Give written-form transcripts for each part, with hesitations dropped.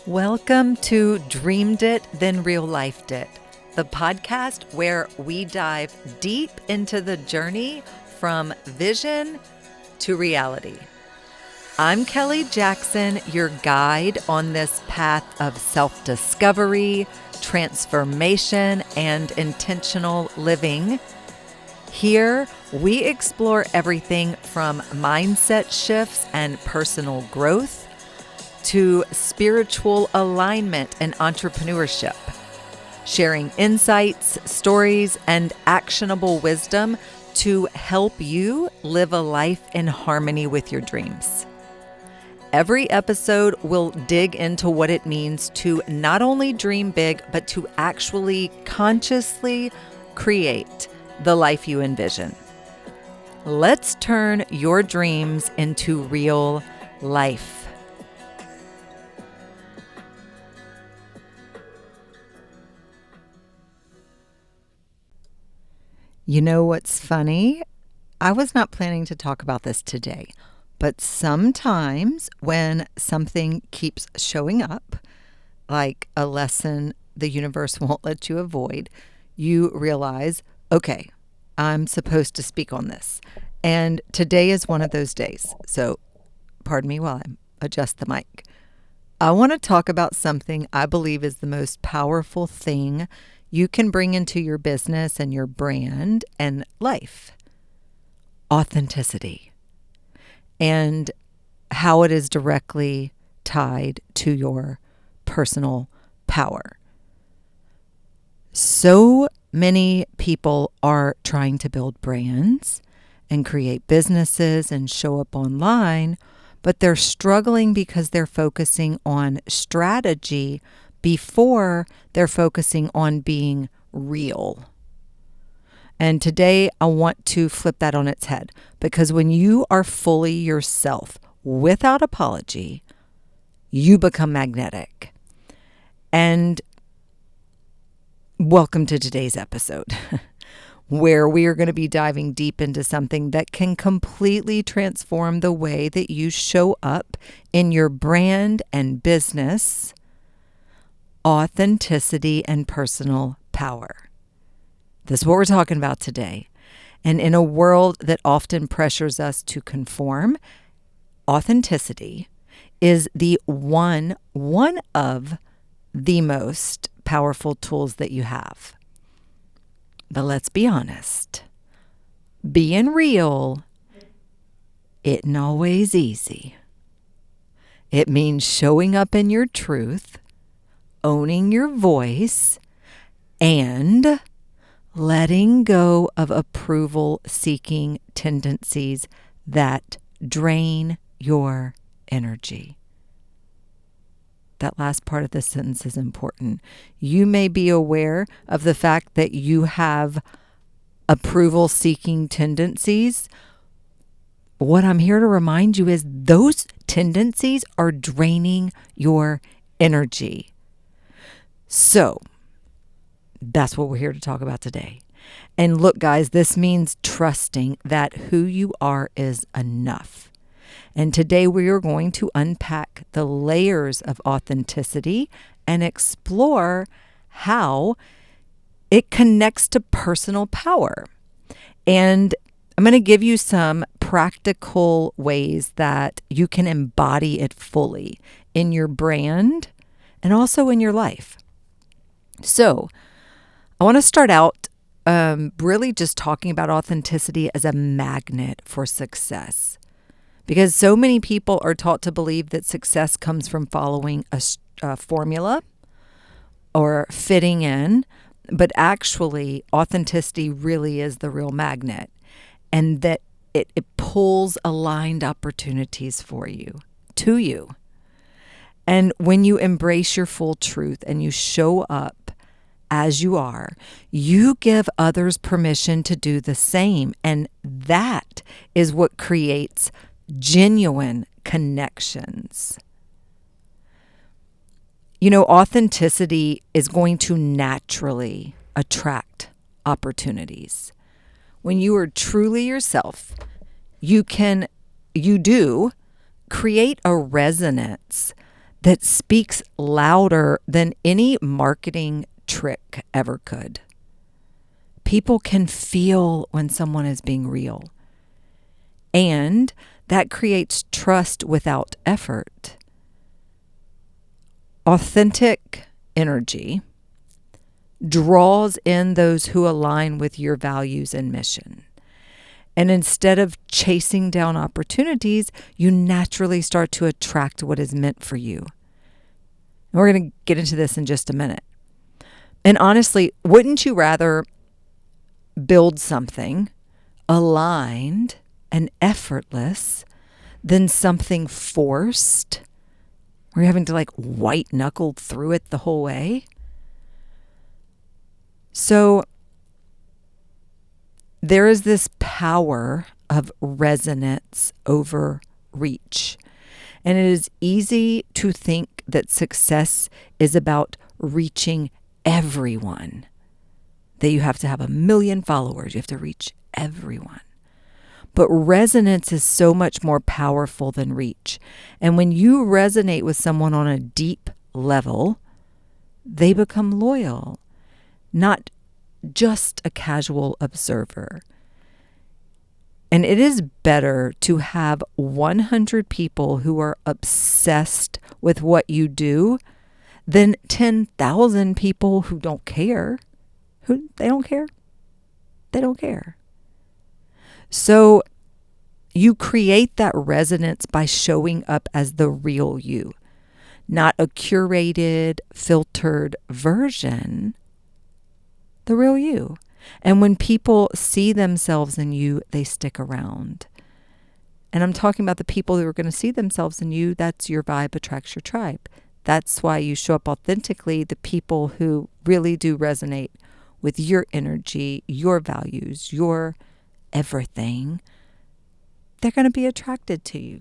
Welcome to Dreamed It, Then Real Lifed It, the podcast where we dive deep into the journey from vision to reality. I'm Kelly Jackson, your guide on this path of self-discovery, transformation, and intentional living. Here, we explore everything from mindset shifts and personal growth to spiritual alignment and entrepreneurship, sharing insights, stories, and actionable wisdom to help you live a life in harmony with your dreams. Every episode will dig into what it means to not only dream big, but to actually consciously create the life you envision. Let's turn your dreams into real life. You know what's funny? I was not planning to talk about this today, but sometimes when something keeps showing up, like a lesson the universe won't let you avoid, you realize, okay, I'm supposed to speak on this. And today is one of those days. So pardon me while I adjust the mic. I want to talk about something I believe is the most powerful thing you can bring into your business and your brand and life: authenticity, and how it is directly tied to your personal power. So many people are trying to build brands and create businesses and show up online, but they're struggling because they're focusing on strategy before they're focusing on being real. And today I want to flip that on its head, because when you are fully yourself without apology, you become magnetic. And welcome to today's episode, where we are going to be diving deep into something that can completely transform the way that you show up in your brand and business: authenticity and personal power. This is what we're talking about today. And in a world that often pressures us to conform, authenticity is one of the most powerful tools that you have. But let's be honest, being real isn't always easy. It means showing up in your truth, owning your voice, and letting go of approval-seeking tendencies that drain your energy. That last part of the sentence is important. You may be aware of the fact that you have approval-seeking tendencies. What I'm here to remind you is those tendencies are draining your energy. So that's what we're here to talk about today. And look, guys, this means trusting that who you are is enough. And today we are going to unpack the layers of authenticity and explore how it connects to personal power. And I'm going to give you some practical ways that you can embody it fully in your brand and also in your life. So I want to start out really just talking about authenticity as a magnet for success, because so many people are taught to believe that success comes from following a formula or fitting in, but actually authenticity really is the real magnet, and that it pulls aligned opportunities for you, to you. And when you embrace your full truth and you show up as you are, you give others permission to do the same. And that is what creates genuine connections. You know, authenticity is going to naturally attract opportunities. When you are truly yourself, you do create a resonance that speaks louder than any marketing trick ever could. People can feel when someone is being real. And that creates trust without effort. Authentic energy draws in those who align with your values and mission. And instead of chasing down opportunities, you naturally start to attract what is meant for you. And we're going to get into this in just a minute. And honestly, wouldn't you rather build something aligned and effortless than something forced, where you're having to white knuckle through it the whole way? So there is this power of resonance over reach. And it is easy to think that success is about reaching everyone, that you have to have 1 million followers. You have to reach everyone. But resonance is so much more powerful than reach. And when you resonate with someone on a deep level, they become loyal, not just a casual observer. And it is better to have 100 people who are obsessed with what you do than 10,000 people who don't care. They don't care. They don't care. So you create that resonance by showing up as the real you, not a curated, filtered version, the real you. And when people see themselves in you, they stick around. And I'm talking about the people who are going to see themselves in you. That's your vibe attracts your tribe. That's why you show up authentically. The people who really do resonate with your energy, your values, your everything, they're going to be attracted to you.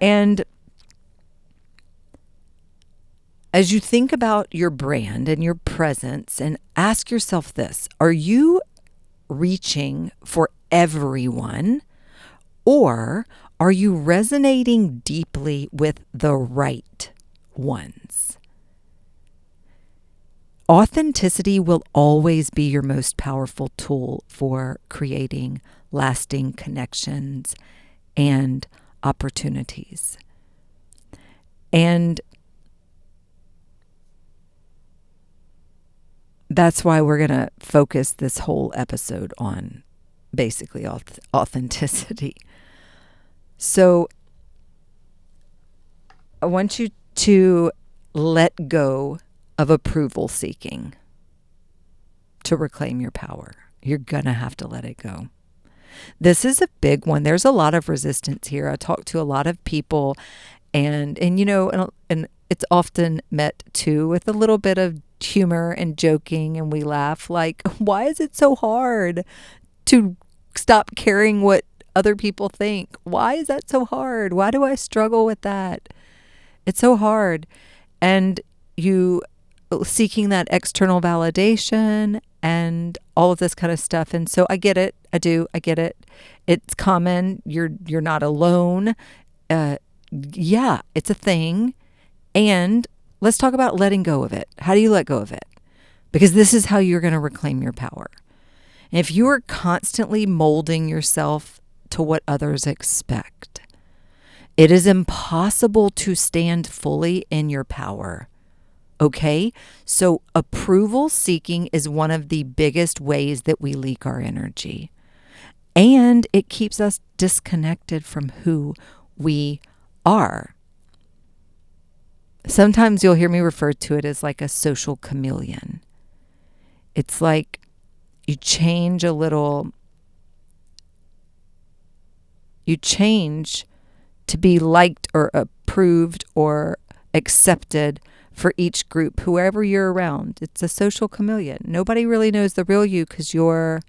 And as you think about your brand and your presence, and ask yourself this: are you reaching for everyone, or are you resonating deeply with the right ones? Authenticity will always be your most powerful tool for creating lasting connections and opportunities. And that's why we're going to focus this whole episode on basically authenticity. So I want you to let go of approval seeking to reclaim your power. You're going to have to let it go. This is a big one. There's a lot of resistance here. I talk to a lot of people, and it's often met too with a little bit of humor and joking, and we laugh like, why is it so hard to stop caring what other people think? Why is that so hard? Why do I struggle with that? It's so hard. And you seeking that external validation and all of this kind of stuff. And so I get it. I get it. It's common. You're not alone. Yeah, it's a thing. And let's talk about letting go of it. How do you let go of it? Because this is how you're going to reclaim your power. And if you are constantly molding yourself to what others expect, it is impossible to stand fully in your power. Okay? So approval seeking is one of the biggest ways that we leak our energy. And it keeps us disconnected from who we are. Sometimes you'll hear me refer to it as like a social chameleon. It's like you change a little, you change to be liked or approved or accepted for each group, whoever you're around. It's a social chameleon. Nobody really knows the real you because you're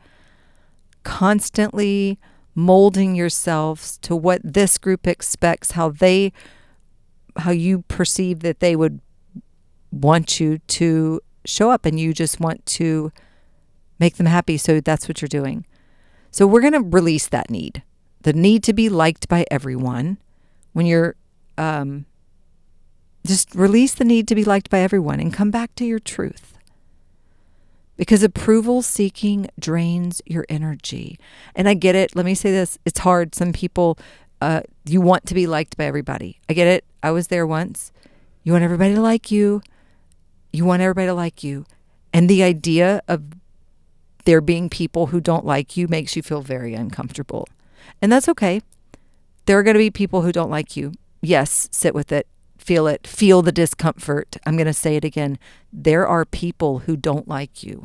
constantly molding yourselves to what this group expects, how you perceive that they would want you to show up, and you just want to make them happy. So that's what you're doing. So we're going to release that need, the need to be liked by everyone. When you're Just release the need to be liked by everyone and come back to your truth. Because approval seeking drains your energy. And I get it. Let me say this. It's hard. Some people, you want to be liked by everybody. I get it. I was there once. You want everybody to like you. You want everybody to like you. And the idea of there being people who don't like you makes you feel very uncomfortable. And that's okay. There are going to be people who don't like you. Yes, sit with it. Feel the discomfort. I'm going to say it again. There are people who don't like you.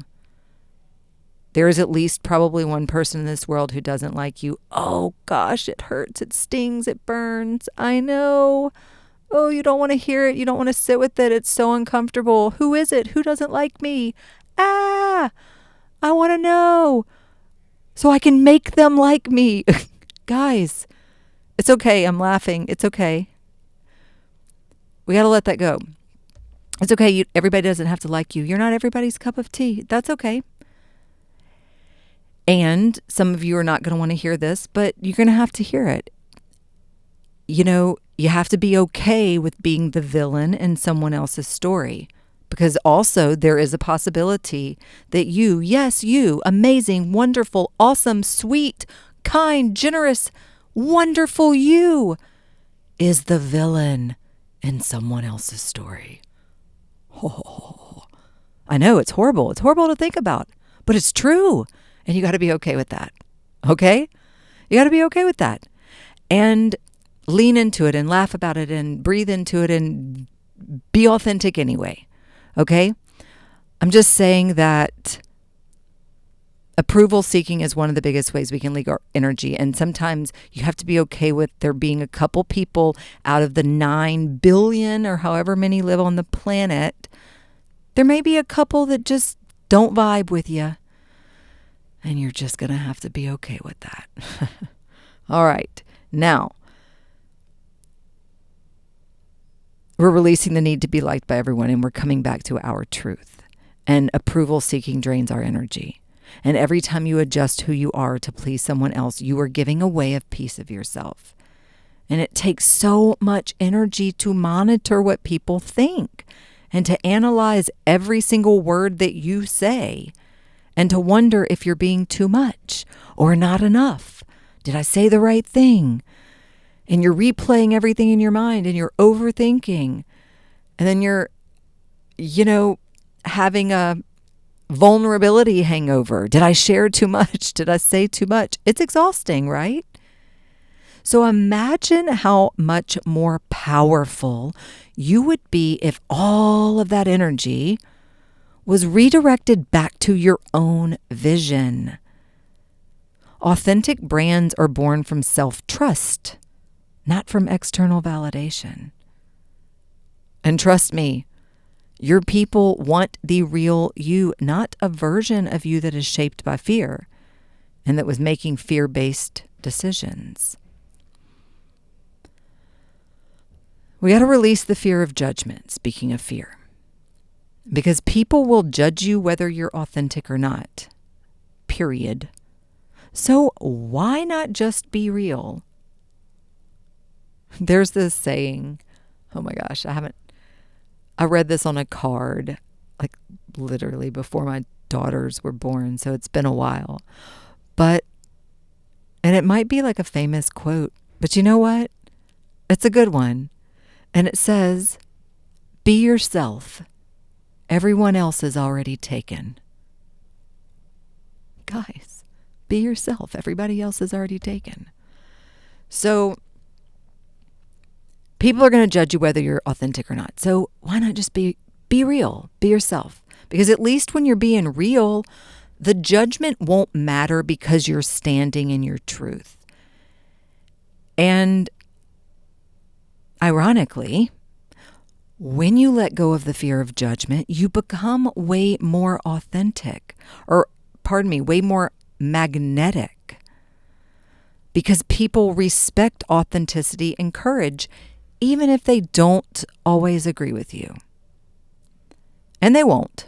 There is at least probably one person in this world who doesn't like you. Oh gosh, it hurts. It stings. It burns. I know. Oh, you don't want to hear it. You don't want to sit with it. It's so uncomfortable. Who is it? Who doesn't like me? I want to know so I can make them like me. Guys, it's okay. I'm laughing. It's okay. We got to let that go. It's okay. Everybody doesn't have to like you. You're not everybody's cup of tea. That's okay. And some of you are not going to want to hear this, but you're going to have to hear it. You know, you have to be okay with being the villain in someone else's story. Because also there is a possibility that you, yes, you, amazing, wonderful, awesome, sweet, kind, generous, wonderful you, is the villain in someone else's story. Oh, I know it's horrible. It's horrible to think about, but it's true. And you got to be okay with that. Okay? You got to be okay with that. And lean into it and laugh about it and breathe into it and be authentic anyway. Okay? I'm just saying that approval seeking is one of the biggest ways we can leak our energy. And sometimes you have to be okay with there being a couple people out of the 9 billion or however many live on the planet. There may be a couple that just don't vibe with you. And you're just going to have to be okay with that. All right. Now, we're releasing the need to be liked by everyone, and we're coming back to our truth. And approval seeking drains our energy. And every time you adjust who you are to please someone else, you are giving away a piece of yourself. And it takes so much energy to monitor what people think and to analyze every single word that you say and to wonder if you're being too much or not enough. Did I say the right thing? And you're replaying everything in your mind and you're overthinking. And then you're, having a vulnerability hangover. Did I share too much? Did I say too much? It's exhausting, right? So imagine how much more powerful you would be if all of that energy was redirected back to your own vision. Authentic brands are born from self-trust, not from external validation. And trust me, your people want the real you, not a version of you that is shaped by fear and that was making fear-based decisions. We got to release the fear of judgment, speaking of fear. Because people will judge you whether you're authentic or not. Period. So why not just be real? There's this saying, oh my gosh, I read this on a card, like literally before my daughters were born, so it's been a while. And it might be like a famous quote, but you know what? It's a good one. And it says, be yourself. Everyone else is already taken. Guys, be yourself. Everybody else is already taken. So people are going to judge you whether you're authentic or not. So why not just be real? Be yourself. Because at least when you're being real, the judgment won't matter because you're standing in your truth. And ironically, when you let go of the fear of judgment, you become way more authentic, way more magnetic, because people respect authenticity and courage, even if they don't always agree with you. And they won't.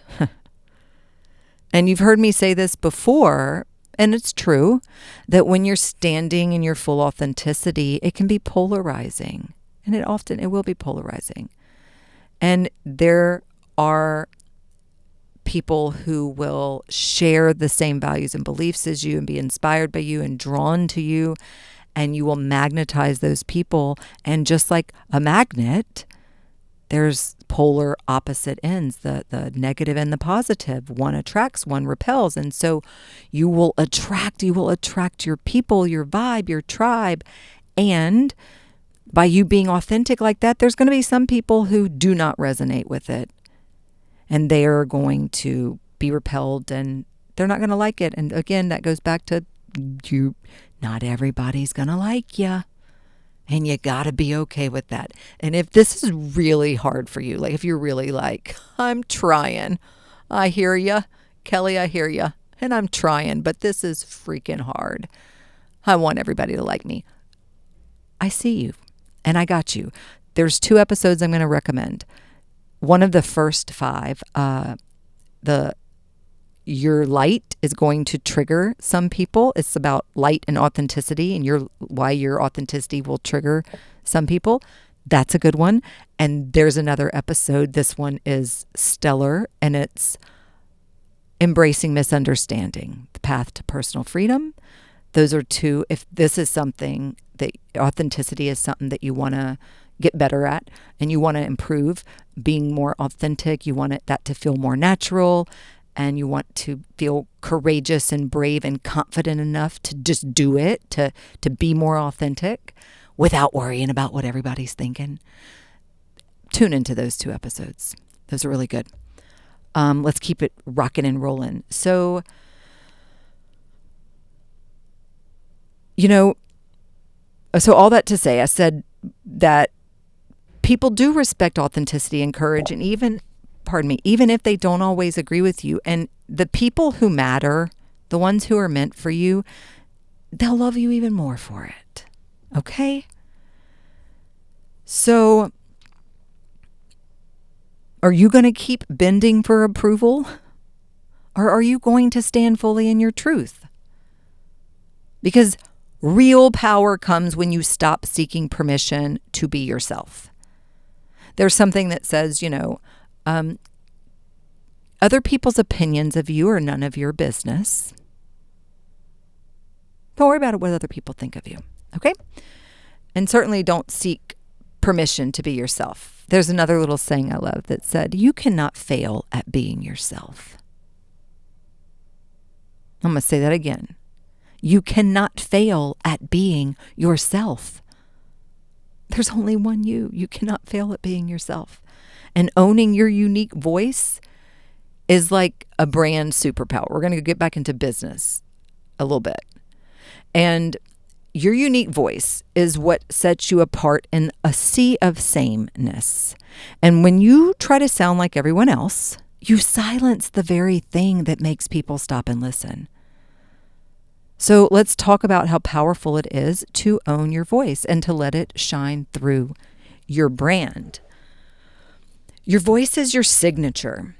And you've heard me say this before, and it's true, that when you're standing in your full authenticity, it can be polarizing. And it will be polarizing. And there are people who will share the same values and beliefs as you and be inspired by you and drawn to you, and you will magnetize those people. And just like a magnet, there's polar opposite ends, the negative and the positive. One attracts, one repels. And so you will attract your people, your vibe, your tribe. And by you being authentic like that, there's going to be some people who do not resonate with it. And they are going to be repelled and they're not going to like it. And again, that goes back to you. Not everybody's going to like you. And you got to be okay with that. And if this is really hard for you, like if you're really like, I'm trying, I hear you, Kelly, I hear you, and I'm trying, but this is freaking hard. I want everybody to like me. I see you and I got you. There's 2 episodes I'm going to recommend. One of the first 5, your light is going to trigger some people. It's about light and authenticity and why your authenticity will trigger some people. That's a good one. And there's another episode. This one is stellar, and it's embracing misunderstanding, the path to personal freedom. Those are 2. If this is something that authenticity is something that you want to get better at and you want to improve, being more authentic, you want that to feel more natural, and you want to feel courageous and brave and confident enough to just do it, to be more authentic without worrying about what everybody's thinking. Tune into those 2 episodes. Those are really good. Let's keep it rocking and rolling. So, so all that to say, I said that people do respect authenticity and courage, and even if they don't always agree with you. And the people who matter, the ones who are meant for you, they'll love you even more for it. Okay? So, are you going to keep bending for approval? Or are you going to stand fully in your truth? Because real power comes when you stop seeking permission to be yourself. There's something that says, other people's opinions of you are none of your business. Don't worry about what other people think of you, okay? And certainly don't seek permission to be yourself. There's another little saying I love that said, you cannot fail at being yourself. I'm going to say that again. You cannot fail at being yourself. There's only one you. You cannot fail at being yourself. And owning your unique voice is like a brand superpower. We're going to get back into business a little bit. And your unique voice is what sets you apart in a sea of sameness. And when you try to sound like everyone else, you silence the very thing that makes people stop and listen. So let's talk about how powerful it is to own your voice and to let it shine through your brand. Your voice is your signature.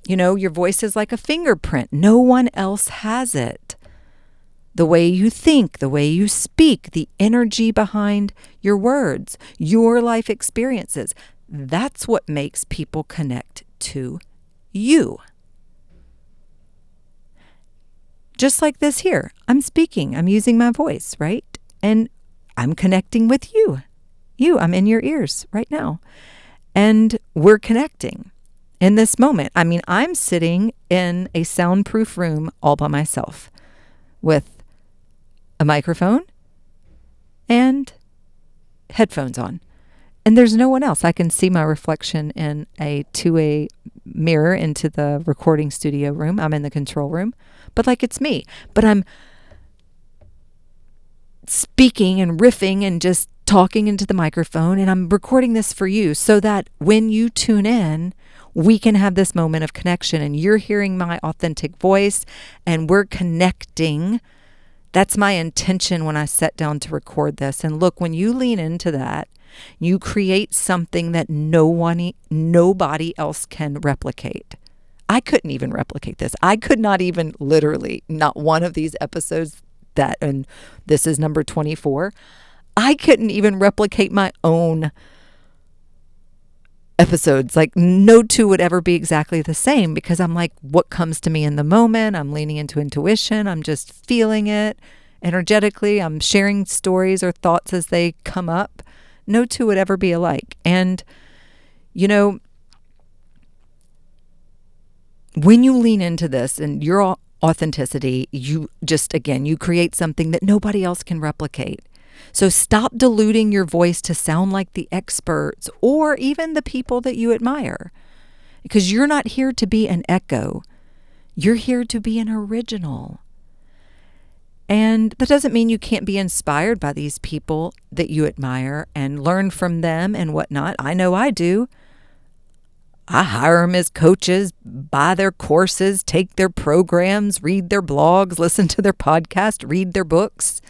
Your voice is like a fingerprint. No one else has it. The way you think, the way you speak, the energy behind your words, your life experiences, that's what makes people connect to you. Just like this here, I'm speaking, I'm using my voice, right? And I'm connecting with you. I'm in your ears right now. And we're connecting in this moment. I mean, I'm sitting in a soundproof room all by myself with a microphone and headphones on. And there's no one else. I can see my reflection in a two-way mirror into the recording studio room. I'm in the control room, but like it's me. But I'm speaking and riffing and just talking into the microphone, and I'm recording this for you so that when you tune in, we can have this moment of connection and you're hearing my authentic voice and we're connecting. That's my intention when I sat down to record this. And look, when you lean into that, you create something that nobody else can replicate. I couldn't even replicate this. I could not even literally, not one of these episodes and this is number 24. I couldn't even replicate my own episodes. Like no two would ever be exactly the same because I'm like, what comes to me in the moment? I'm leaning into intuition. I'm just feeling it energetically. I'm sharing stories or thoughts as they come up. No two would ever be alike. And, you know, when you lean into this and your authenticity, you just, again, you create something that nobody else can replicate. So stop diluting your voice to sound like the experts or even the people that you admire, because you're not here to be an echo. You're here to be an original. And that doesn't mean you can't be inspired by these people that you admire and learn from them and whatnot. I know I do. I hire them as coaches, buy their courses, take their programs, read their blogs, listen to their podcast, read their books.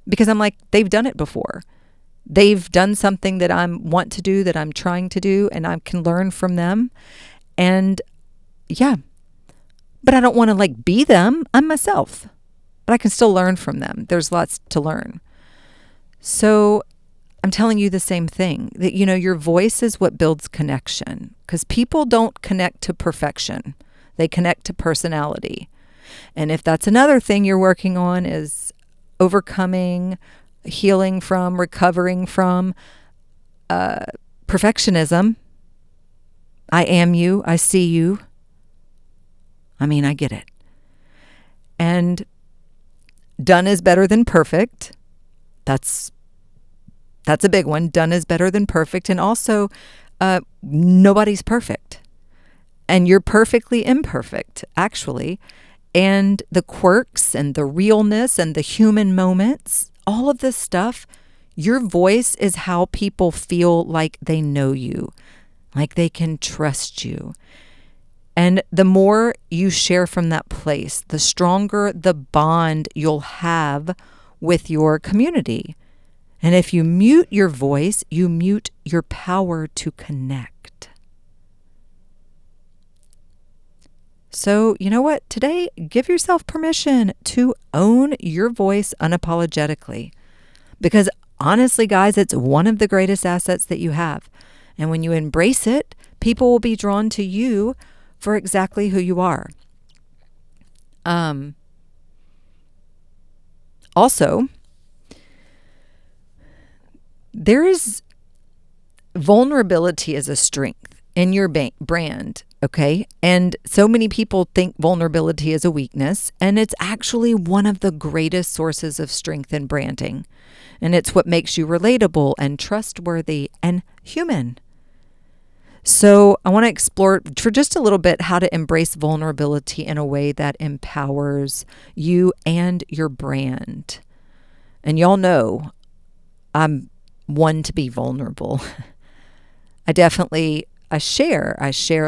Because I'm like, they've done it before. They've done something that I want to do, that I'm trying to do, and I can learn from them. And yeah, but I don't want to like be them. I'm myself, but I can still learn from them. There's lots to learn. So I'm telling you the same thing, that, you know, your voice is what builds connection, because people don't connect to perfection. They connect to personality. And if that's another thing you're working on, is overcoming, healing from, recovering from perfectionism. I am you. I see you. I mean, I get it. And done is better than perfect. That's a big one. Done is better than perfect. And also, nobody's perfect. And you're perfectly imperfect, actually. And the quirks and the realness and the human moments, all of this stuff, your voice is how people feel like they know you, like they can trust you. And the more you share from that place, the stronger the bond you'll have with your community. And if you mute your voice, you mute your power to connect. So, you know what? Today, give yourself permission to own your voice unapologetically. Because honestly, guys, it's one of the greatest assets that you have. And when you embrace it, people will be drawn to you for exactly who you are. Also, there is vulnerability as a strength in your brand, okay? And so many people think vulnerability is a weakness, and it's actually one of the greatest sources of strength in branding. And it's what makes you relatable and trustworthy and human. So I want to explore for just a little bit how to embrace vulnerability in a way that empowers you and your brand. And y'all know I'm one to be vulnerable. I share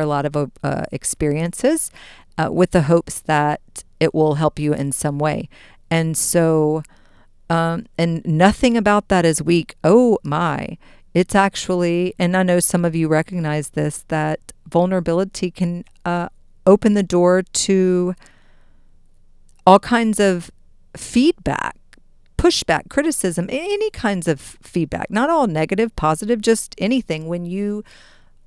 a lot of experiences with the hopes that it will help you in some way. And so, and nothing about that is weak. Oh my. It's actually, and I know some of you recognize this, that vulnerability can open the door to all kinds of feedback, pushback, criticism, any kinds of feedback, not all negative, positive, just anything. When you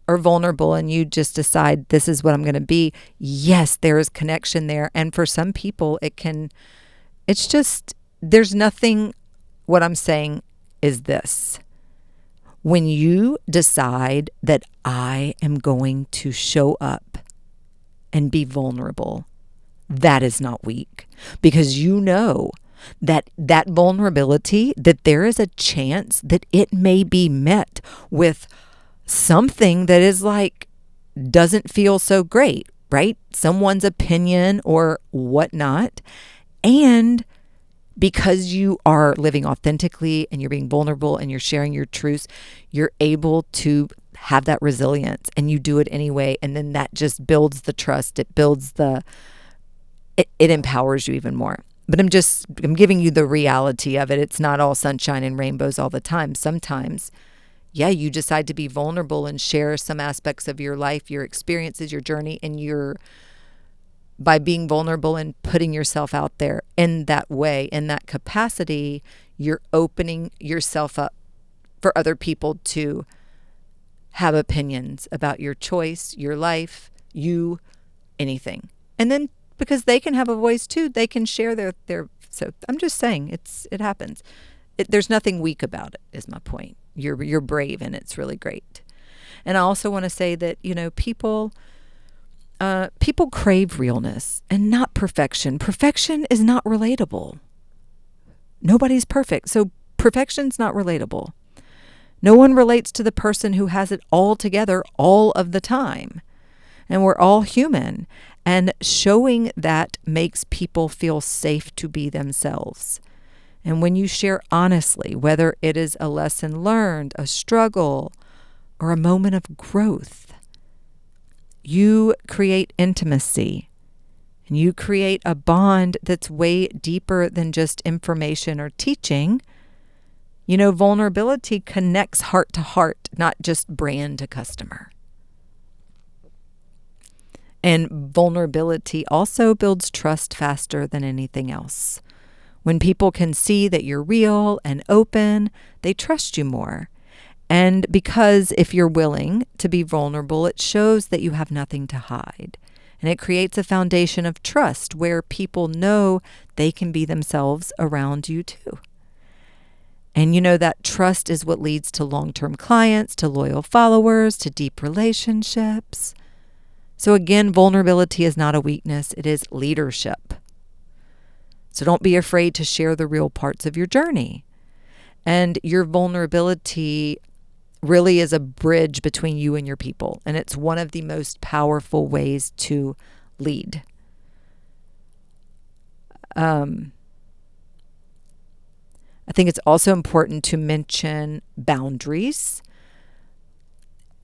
are vulnerable and you just decide, this is what I'm going to be, yes, there is connection there. And for some people, it's just, there's nothing, what I'm saying is this. When you decide that I am going to show up and be vulnerable, that is not weak, because you know that vulnerability, that there is a chance that it may be met with something that is like, doesn't feel so great, right? Someone's opinion or whatnot. And because you are living authentically and you're being vulnerable and you're sharing your truths, you're able to have that resilience, and you do it anyway. And then that just builds the trust. It builds it empowers you even more. But I'm giving you the reality of it. It's not all sunshine and rainbows all the time. Sometimes, yeah, you decide to be vulnerable and share some aspects of your life, your experiences, your journey, and by being vulnerable and putting yourself out there in that way, in that capacity, you're opening yourself up for other people to have opinions about your choice, your life, you, anything. And then because they can have a voice too, they can share their so I'm just saying it happens. There's nothing weak about it, is my point. You're brave, and it's really great. And I also want to say that, people crave realness and not perfection. Perfection is not relatable. Nobody's perfect. So perfection's not relatable. No one relates to the person who has it all together all of the time. And we're all human. And showing that makes people feel safe to be themselves. And when you share honestly, whether it is a lesson learned, a struggle, or a moment of growth, you create intimacy. And you create a bond that's way deeper than just information or teaching. Vulnerability connects heart to heart, not just brand to customer. And vulnerability also builds trust faster than anything else. When people can see that you're real and open, they trust you more. And because if you're willing to be vulnerable, it shows that you have nothing to hide. And it creates a foundation of trust where people know they can be themselves around you too. And that trust is what leads to long-term clients, to loyal followers, to deep relationships. So again, vulnerability is not a weakness, it is leadership. So don't be afraid to share the real parts of your journey. And your vulnerability really is a bridge between you and your people. And it's one of the most powerful ways to lead. I think it's also important to mention boundaries.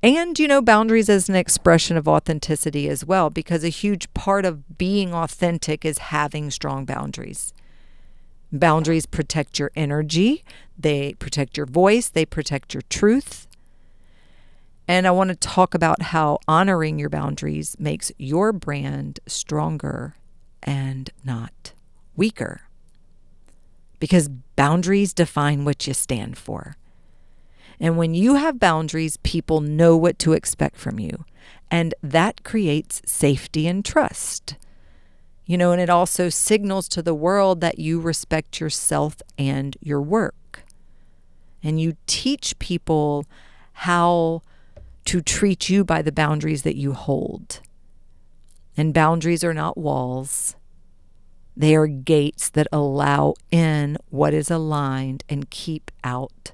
And, boundaries as an expression of authenticity as well, because a huge part of being authentic is having strong boundaries. Boundaries protect your energy. They protect your voice. They protect your truth. And I want to talk about how honoring your boundaries makes your brand stronger and not weaker. Because boundaries define what you stand for. And when you have boundaries, people know what to expect from you. And that creates safety and trust. And it also signals to the world that you respect yourself and your work. And you teach people how to treat you by the boundaries that you hold. And boundaries are not walls. They are gates that allow in what is aligned and keep out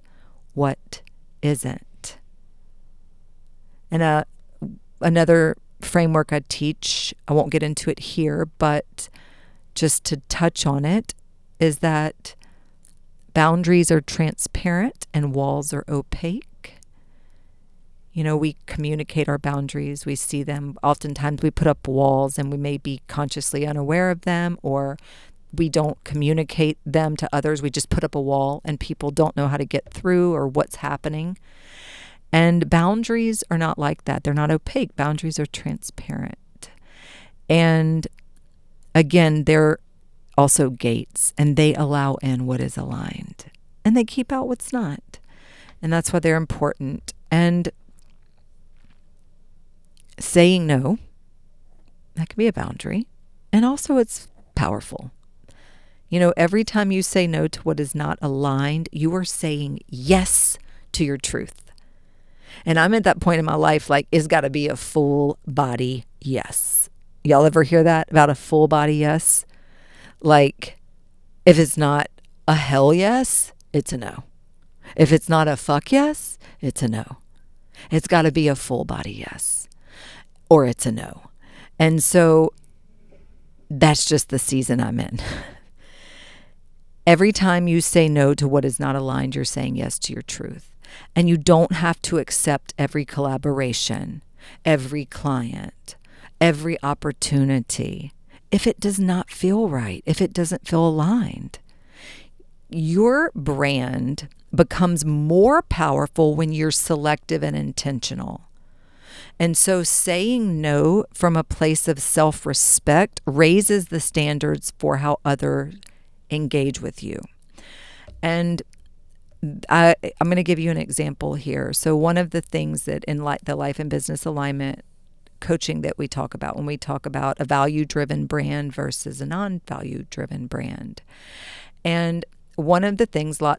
what isn't. And another framework I teach, I won't get into it here, but just to touch on it, is that boundaries are transparent and walls are opaque. We communicate our boundaries. We see them. Oftentimes we put up walls and we may be consciously unaware of them, or we don't communicate them to others. We just put up a wall and people don't know how to get through or what's happening. And boundaries are not like that. They're not opaque. Boundaries are transparent. And again, they're also gates, and they allow in what is aligned and they keep out what's not. And that's why they're important. And saying no, that can be a boundary. And also it's powerful. Every time you say no to what is not aligned, you are saying yes to your truth. And I'm at that point in my life, it's got to be a full body yes. Y'all ever hear that about a full body yes? If it's not a hell yes, it's a no. If it's not a fuck yes, it's a no. It's got to be a full body yes, or it's a no. And so that's just the season I'm in. Every time you say no to what is not aligned, you're saying yes to your truth. And you don't have to accept every collaboration, every client, every opportunity, if it does not feel right, if it doesn't feel aligned. Your brand becomes more powerful when you're selective and intentional. And so saying no from a place of self-respect raises the standards for how others engage with you. And I'm going to give you an example here. So one of the things that in the life and business alignment coaching that we talk about when we talk about a value-driven brand versus a non-value-driven brand. And one of the things, so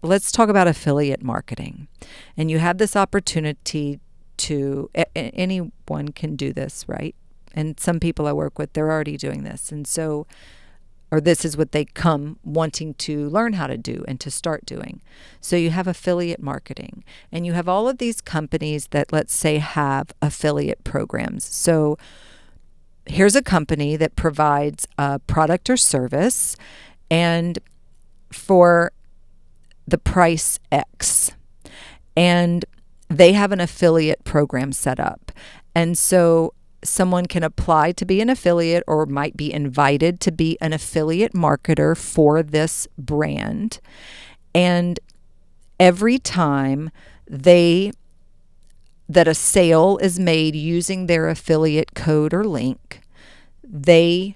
let's talk about affiliate marketing. And you have this opportunity to, anyone can do this, right? And some people I work with, they're already doing this. And so, or this is what they come wanting to learn how to do and to start doing. So you have affiliate marketing, and you have all of these companies that, let's say, have affiliate programs. So here's a company that provides a product or service, and for the price X, and they have an affiliate program set up. And so someone can apply to be an affiliate or might be invited to be an affiliate marketer for this brand. And every time that a sale is made using their affiliate code or link, they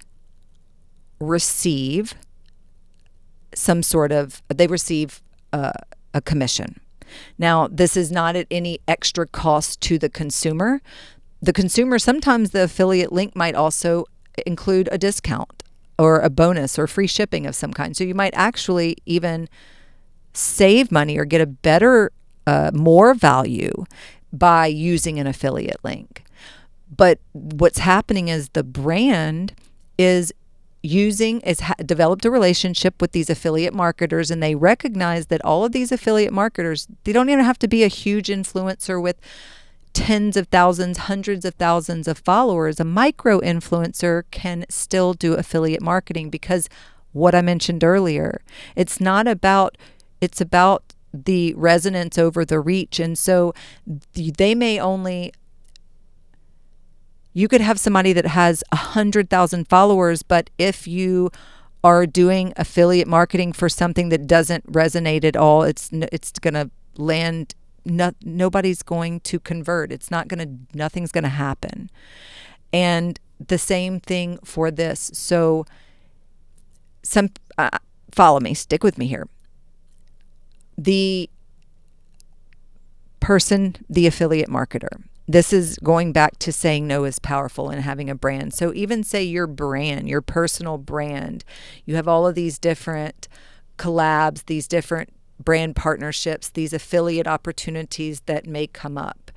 receive a commission. Now, this is not at any extra cost to the consumer. The consumer, sometimes the affiliate link might also include a discount or a bonus or free shipping of some kind. So you might actually even save money or get a better, more value by using an affiliate link. But what's happening is the brand is developed a relationship with these affiliate marketers, and they recognize that all of these affiliate marketers, they don't even have to be a huge influencer with tens of thousands, hundreds of thousands of followers. A micro influencer can still do affiliate marketing, because what I mentioned earlier, it's about the resonance over the reach. And so you could have somebody that has 100,000 followers, but if you are doing affiliate marketing for something that doesn't resonate at all, it's going to land. Nobody's going to convert. Nothing's going to happen. And the same thing for this. So follow me, stick with me here. The affiliate marketer, this is going back to saying no is powerful and having a brand. So even say your brand, your personal brand, you have all of these different collabs, these different brand partnerships, these affiliate opportunities that may come up.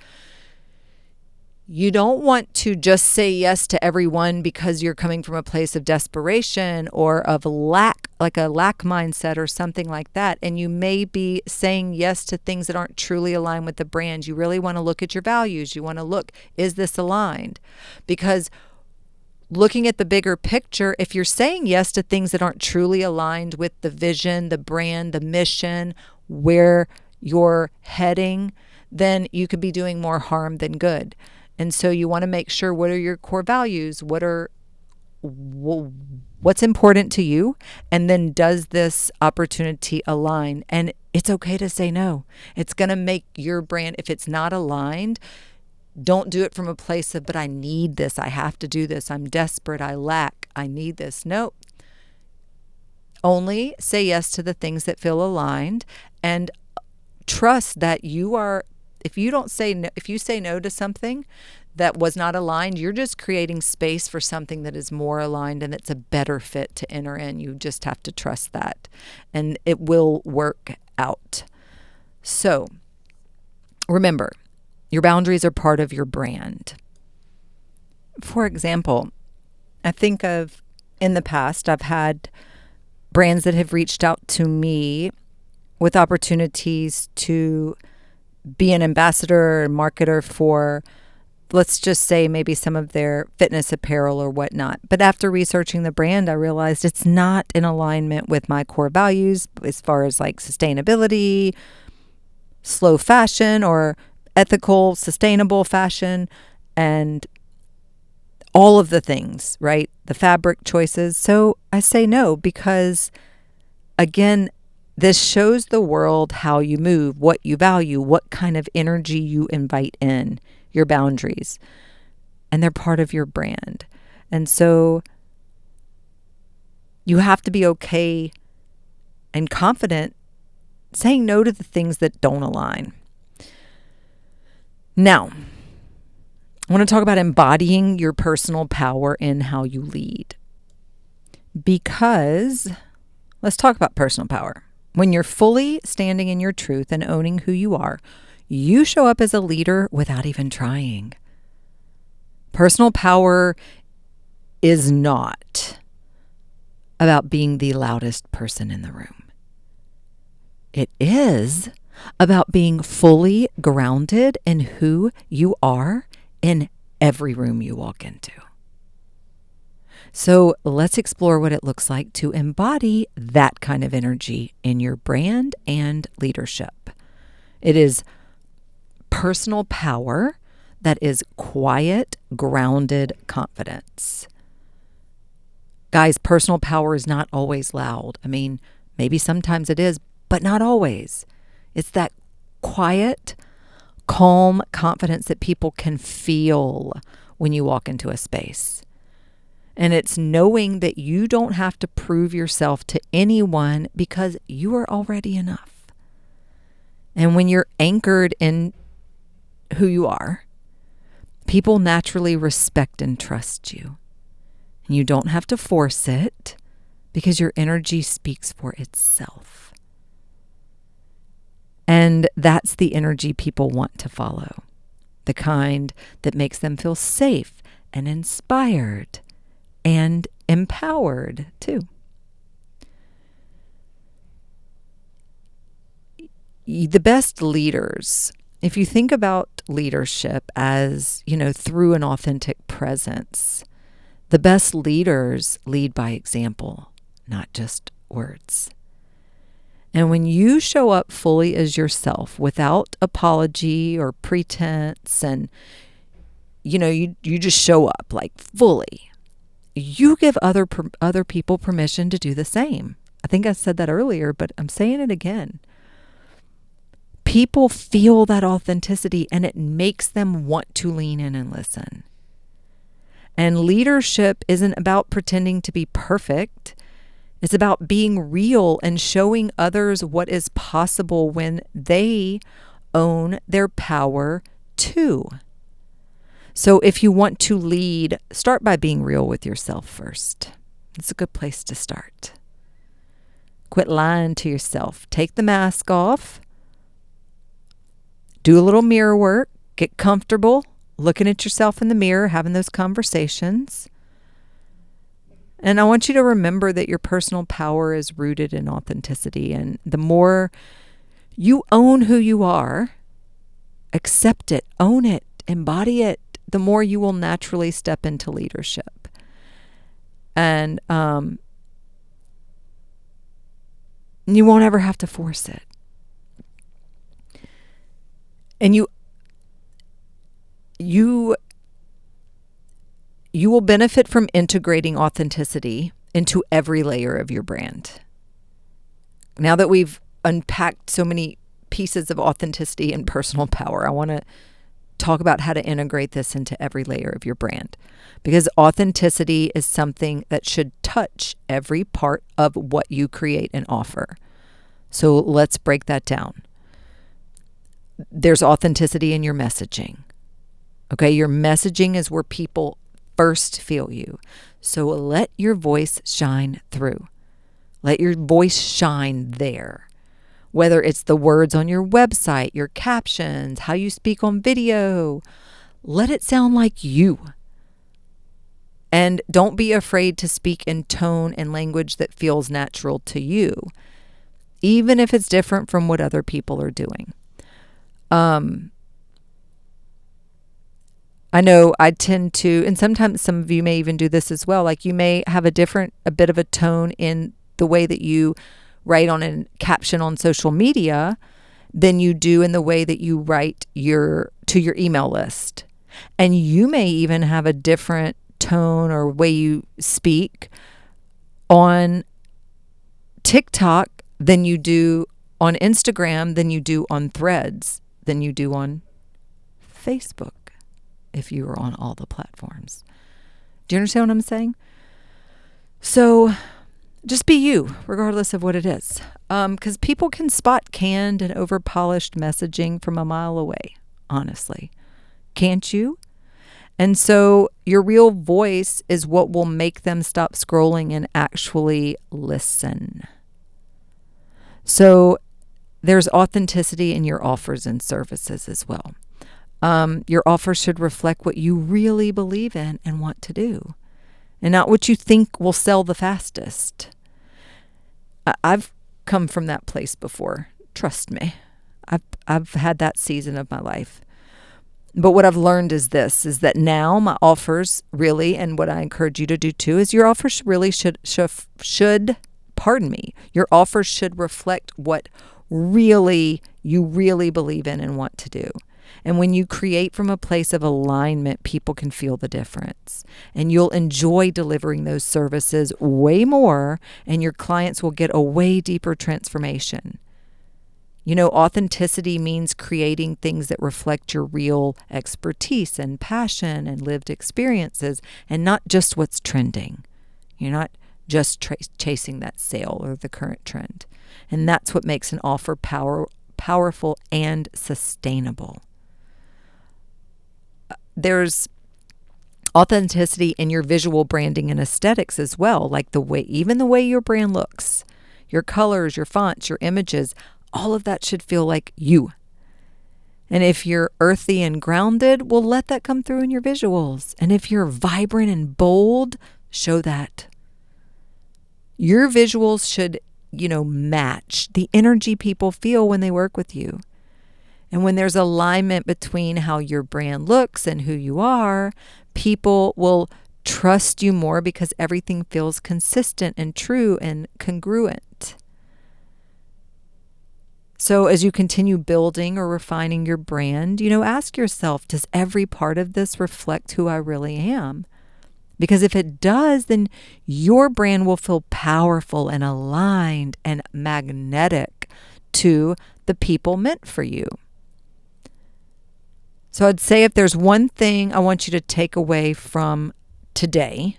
You don't want to just say yes to everyone because you're coming from a place of desperation or of lack, like a lack mindset or something like that. And you may be saying yes to things that aren't truly aligned with the brand. You really want to look at your values. You want to look, is this aligned? Because looking at the bigger picture, if you're saying yes to things that aren't truly aligned with the vision, the brand, the mission, where you're heading, then you could be doing more harm than good. And so you want to make sure, what are your core values? What's important to you? And then does this opportunity align? And it's okay to say no. It's going to make your brand, if it's not aligned, don't do it from a place of, but I need this. I have to do this. I'm desperate. I lack. I need this. No. Only say yes to the things that feel aligned, and trust that if you say no to something that was not aligned, you're just creating space for something that is more aligned and it's a better fit to enter in. You just have to trust that, and it will work out. So remember, your boundaries are part of your brand. For example, I think of in the past, I've had brands that have reached out to me with opportunities to be an ambassador or marketer for, let's just say, maybe some of their fitness apparel or whatnot. But after researching the brand, I realized it's not in alignment with my core values as far as like sustainability, slow fashion, or ethical, sustainable fashion, and all of the things, right? The fabric choices. So I say no, because again, this shows the world how you move, what you value, what kind of energy you invite in, your boundaries, and they're part of your brand. And so you have to be okay and confident, saying no to the things that don't align. Now, I want to talk about embodying your personal power in how you lead. Because let's talk about personal power. When you're fully standing in your truth and owning who you are, you show up as a leader without even trying. Personal power is not about being the loudest person in the room. It is about being fully grounded in who you are in every room you walk into. So let's explore what it looks like to embody that kind of energy in your brand and leadership. It is personal power that is quiet, grounded confidence. Guys, personal power is not always loud. I mean, maybe sometimes it is, but not always. It's that quiet, calm confidence that people can feel when you walk into a space. And it's knowing that you don't have to prove yourself to anyone because you are already enough. And when you're anchored in who you are, people naturally respect and trust you. And you don't have to force it because your energy speaks for itself. And that's the energy people want to follow. The kind that makes them feel safe and inspired and empowered too. The best leaders, if you think about leadership as, through an authentic presence, the best leaders lead by example, not just words. And when you show up fully as yourself without apology or pretense, and you just show up like fully, you give other people permission to do the same. I think I said that earlier, but I'm saying it again. People feel that authenticity and it makes them want to lean in and listen. And leadership isn't about pretending to be perfect. It's about being real and showing others what is possible when they own their power too. So if you want to lead, start by being real with yourself first. It's a good place to start. Quit lying to yourself. Take the mask off. Do a little mirror work. Get comfortable looking at yourself in the mirror, having those conversations. And I want you to remember that your personal power is rooted in authenticity. And the more you own who you are, accept it, own it, embody it, the more you will naturally step into leadership. And you won't ever have to force it. And you will benefit from integrating authenticity into every layer of your brand. Now that we've unpacked so many pieces of authenticity and personal power, I want to talk about how to integrate this into every layer of your brand, because authenticity is something that should touch every part of what you create and offer. So let's break that down. There's authenticity in your messaging. Okay, your messaging is where people first feel you. So let your voice shine through. Let your voice shine there. Whether it's the words on your website, your captions, how you speak on video, let it sound like you. And don't be afraid to speak in tone and language that feels natural to you, even if it's different from what other people are doing. I know I tend to, and sometimes some of you may even do this as well, like you may have a bit of a tone in the way that you write on a caption on social media than you do in the way that you write to your email list. And you may even have a different tone or way you speak on TikTok than you do on Instagram, than you do on Threads, than you do on Facebook, if you are on all the platforms. Do you understand what I'm saying? So Just be you, regardless of what it is. Because people can spot canned and over-polished messaging from a mile away, honestly. Can't you? And so your real voice is what will make them stop scrolling and actually listen. So there's authenticity in your offers and services as well. Your offer should reflect what you really believe in and want to do, and not what you think will sell the fastest. I've come from that place before. Trust me. I've had that season of my life. But what I've learned is this, is that now my offers really, and what I encourage you to do too, is your offers really should your offers should reflect what you really believe in and want to do. And when you create from a place of alignment, people can feel the difference. And you'll enjoy delivering those services way more, and your clients will get a way deeper transformation. You know, authenticity means creating things that reflect your real expertise and passion and lived experiences, and not just what's trending. You're not just chasing that sale or the current trend. And that's what makes an offer powerful and sustainable. There's authenticity in your visual branding and aesthetics as well, like even the way your brand looks, your colors, your fonts, your images, all of that should feel like you. And if you're earthy and grounded, well, let that come through in your visuals. And if you're vibrant and bold, show that. Your visuals should, match the energy people feel when they work with you. And when there's alignment between how your brand looks and who you are, people will trust you more because everything feels consistent and true and congruent. So as you continue building or refining your brand, ask yourself, does every part of this reflect who I really am? Because if it does, then your brand will feel powerful and aligned and magnetic to the people meant for you. So I'd say if there's one thing I want you to take away from today,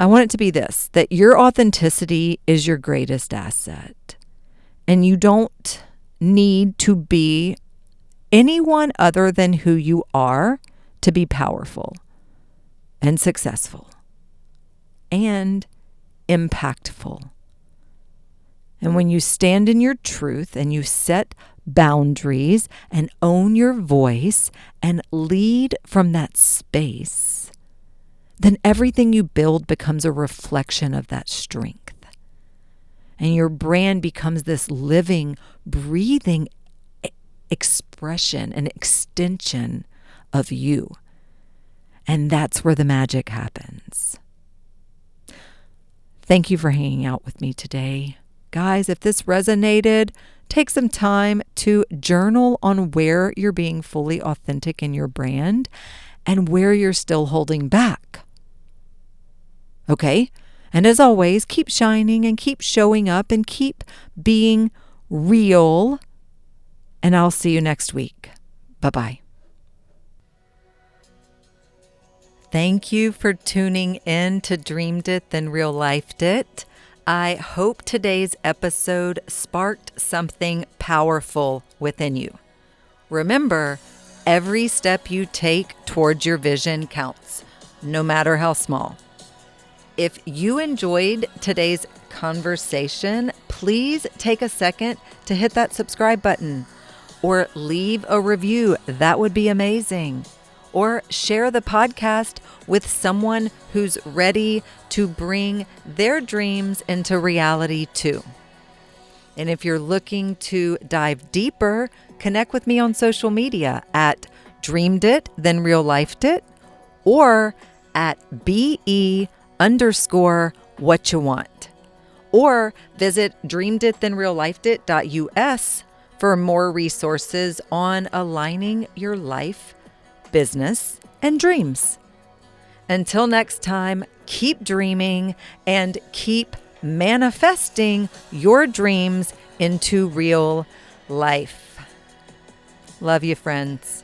I want it to be this, that your authenticity is your greatest asset. And you don't need to be anyone other than who you are to be powerful and successful and impactful. And when you stand in your truth and you set boundaries and own your voice and lead from that space, then everything you build becomes a reflection of that strength. And your brand becomes this living, breathing expression, an extension of you. And that's where the magic happens. Thank you for hanging out with me today. Guys, if this resonated, take some time to journal on where you're being fully authentic in your brand and where you're still holding back. Okay? And as always, keep shining and keep showing up and keep being real. And I'll see you next week. Bye-bye. Thank you for tuning in to Dreamed It, Then Real Lifed It. I hope today's episode sparked something powerful within you. Remember, every step you take towards your vision counts, no matter how small. If you enjoyed today's conversation, please take a second to hit that subscribe button or leave a review. That would be amazing. Or share the podcast with someone who's ready to bring their dreams into reality too. And if you're looking to dive deeper, connect with me on social media at Dreamed It, Then Real Lifed It, or at BE_what you want. Or visit dreameditthenreallifedit.us for more resources on aligning your life, business, and dreams. Until next time, keep dreaming and keep manifesting your dreams into real life. Love you, friends.